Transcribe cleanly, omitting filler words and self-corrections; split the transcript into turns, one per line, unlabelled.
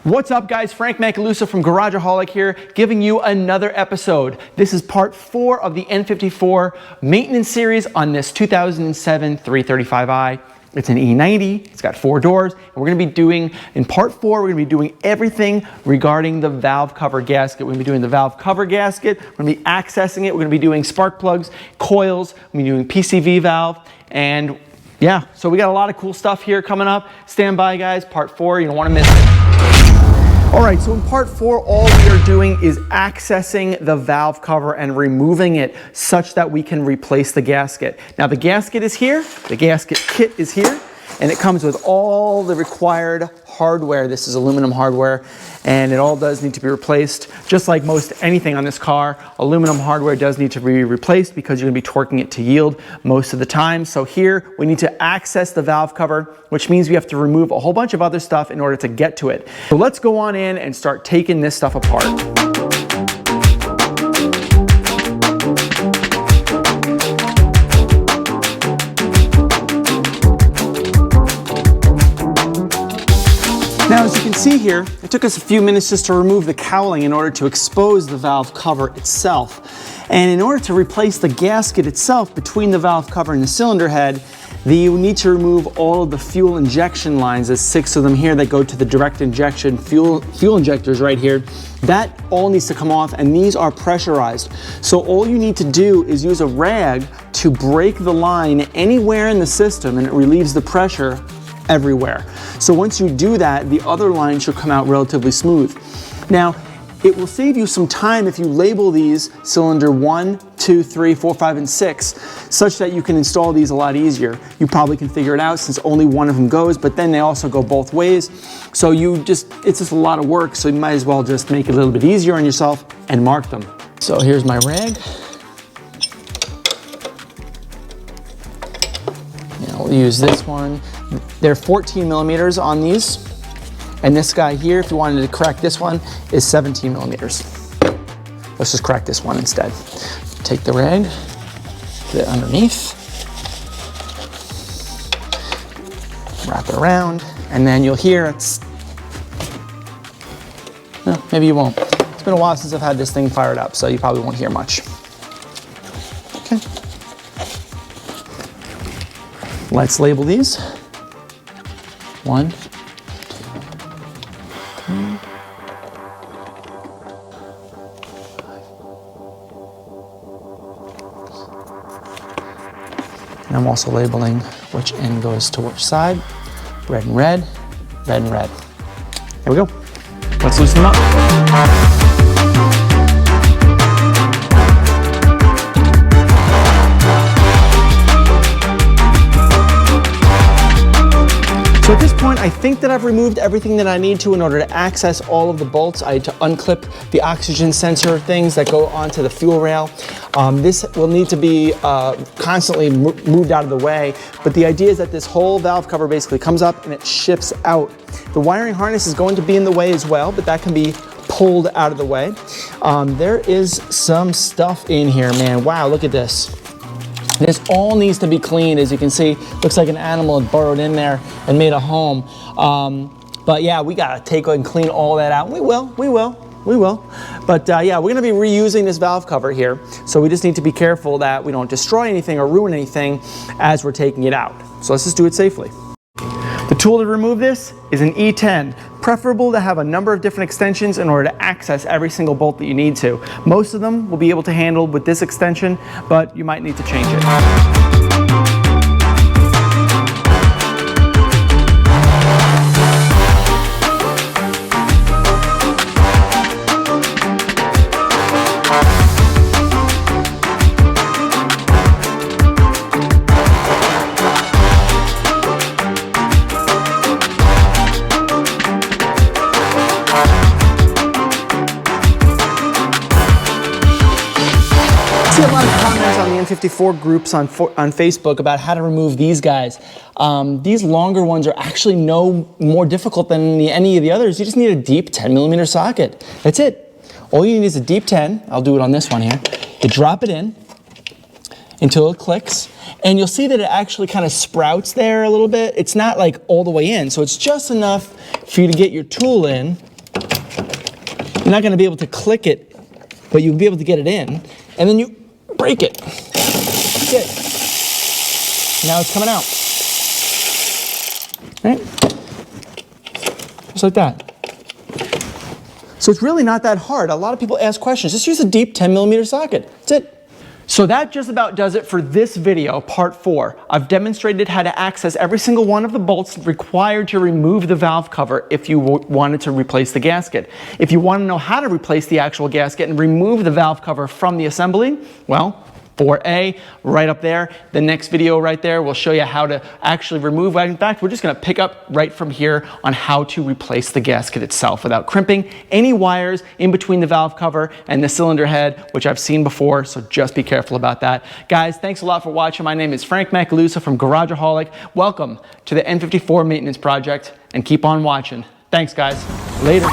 What's up, guys? Frank Macaluso from Garageaholic here, giving you another episode. This is part 4 of the N54 maintenance series on this 2007 335i. It's an E90, it's got 4 doors, and we're going to be doing, in part 4, we're going to be doing everything regarding the valve cover gasket. We're going to be doing the valve cover gasket, we're going to be accessing it, we're going to be doing spark plugs, coils, we're going to be doing PCV valve, and yeah, so we got a lot of cool stuff here coming up. Stand by, guys, part 4, you don't want to miss it. All right, so in part 4, all we are doing is accessing the valve cover and removing it such that we can replace the gasket. Now the gasket is here, the gasket kit is here, and it comes with all the required hardware. This is aluminum hardware, and it all does need to be replaced. Just like most anything on this car, aluminum hardware does need to be replaced because you're gonna be torquing it to yield most of the time. So here, we need to access the valve cover, which means we have to remove a whole bunch of other stuff in order to get to it. So let's go on in and start taking this stuff apart. Now, as you can see here, it took us a few minutes just to remove the cowling in order to expose the valve cover itself. And in order to replace the gasket itself between the valve cover and the cylinder head, you need to remove all of the fuel injection lines. There's 6 of them here that go to the direct injection fuel injectors right here. That all needs to come off, and these are pressurized. So all you need to do is use a rag to break the line anywhere in the system, and it relieves the pressure everywhere. So once you do that, the other line should come out relatively smooth. Now, it will save you some time if you label these cylinder 1, 2, 3, 4, 5, and 6, such that you can install these a lot easier. You probably can figure it out since only one of them goes, but then they also go both ways. So it's just a lot of work, so you might as well just make it a little bit easier on yourself and mark them. So here's my rag. We'll use this one. They're 14 millimeters on these. And this guy here, if you wanted to crack this one, is 17 millimeters. Let's just crack this one instead. Take the rag, put it underneath, wrap it around, and then you'll hear it's, no, maybe you won't. It's been a while since I've had this thing fired up, so you probably won't hear much. Okay. Let's label these. 1, 2, 3. And I'm also labeling which end goes to which side. Red and red, red and red. There we go. Let's loosen them up. So at this point, I think that I've removed everything that I need to in order to access all of the bolts. I had to unclip the oxygen sensor things that go onto the fuel rail. This will need to be constantly moved out of the way, but the idea is that this whole valve cover basically comes up and it shifts out. The wiring harness is going to be in the way as well, but that can be pulled out of the way. There is some stuff in here, man. Wow, look at this. This all needs to be cleaned. As you can see, looks like an animal had burrowed in there and made a home. But yeah, we gotta take and clean all that out. We will. But yeah, we're gonna be reusing this valve cover here. So we just need to be careful that we don't destroy anything or ruin anything as we're taking it out. So let's just do it safely. The tool to remove this is an E10. Preferable to have a number of different extensions in order to access every single bolt that you need to. Most of them will be able to handle with this extension, but you might need to change it. I see a lot of comments on the N54 groups on Facebook about how to remove these guys. These longer ones are actually no more difficult than any of the others. You just need a deep 10mm socket. That's it. All you need is a deep 10. I'll do it on this one here. You drop it in until it clicks, and you'll see that it actually kind of sprouts there a little bit. It's not like all the way in, so it's just enough for you to get your tool in You're not going to be able to click it, but you'll be able to get it in, and then you break it. That's it. Now it's coming out. Right? Just like that. So it's really not that hard. A lot of people ask questions. Just use a deep 10mm socket. That's it. So that just about does it for this video, part 4. I've demonstrated how to access every single one of the bolts required to remove the valve cover if you wanted to replace the gasket. If you want to know how to replace the actual gasket and remove the valve cover from the assembly, well, 4A, right up there. The next video right there will show you how to actually remove. In fact, we're just going to pick up right from here on how to replace the gasket itself without crimping any wires in between the valve cover and the cylinder head, which I've seen before, so just be careful about that. Guys, thanks a lot for watching. My name is Frank Macaluso from Garageaholic. Welcome to the N54 Maintenance Project, and keep on watching. Thanks, guys. Later.